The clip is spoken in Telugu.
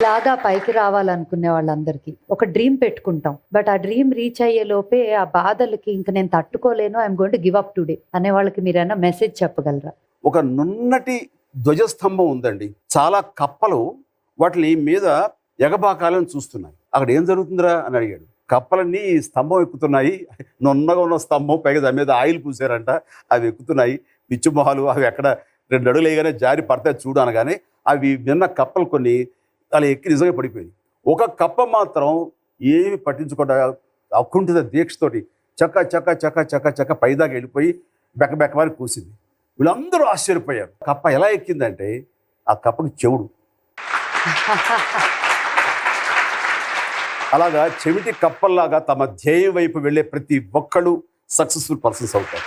లాగా పైకి రావాలనుకునే వాళ్ళందరికీ ఒక డ్రీమ్ పెట్టుకుంటాం. బట్ ఆ డ్రీమ్ రీచ్ అయ్యే లోపే ఆ బాధలకి ఇంక నేను తట్టుకోలేను, I'm going to give up today అనే వాళ్ళకి మీరేమైనా మెసేజ్ చెప్పగలరా? ఒక నున్నటి ధ్వజస్తంభం ఉందండి. చాలా కప్పలు వాటిని మీద ఎగబాకాలని చూస్తున్నాయి. అక్కడ ఏం జరుగుతుందిరా అని అడిగాడు. కప్పలన్నీ స్తంభం ఎక్కుతున్నాయి, నున్నగా ఉన్న స్తంభం, పైగా దాని మీద ఆయిల్ పూసారంట, అవి ఎక్కుతున్నాయి. పిచ్చి మొహాలు అవి ఎక్కడ 2 అడుగులు వేయగానే జారి పడతాయి చూడు అనగానే అవి విన్న కప్పలు కొన్ని అలా ఎక్కి నిజంగా పడిపోయింది. ఒక కప్ప మాత్రం ఏమి పట్టించుకోకుండా అకుంఠిత దీక్షతోటి చక్క చక్క చక్క చక్క చక్క పైదాకా వెళ్ళిపోయి బెక్కబెక్కమని కూసింది. వీళ్ళందరూ ఆశ్చర్యపోయారు. కప్ప ఎలా ఎక్కిందంటే ఆ కప్పకి చెవుడు. అలాగా చెవిటి కప్పల్లాగా తమ ధ్యేయం వైపు వెళ్ళే ప్రతి ఒక్కళ్ళు సక్సెస్ఫుల్ పర్సన్స్ అవుతారు.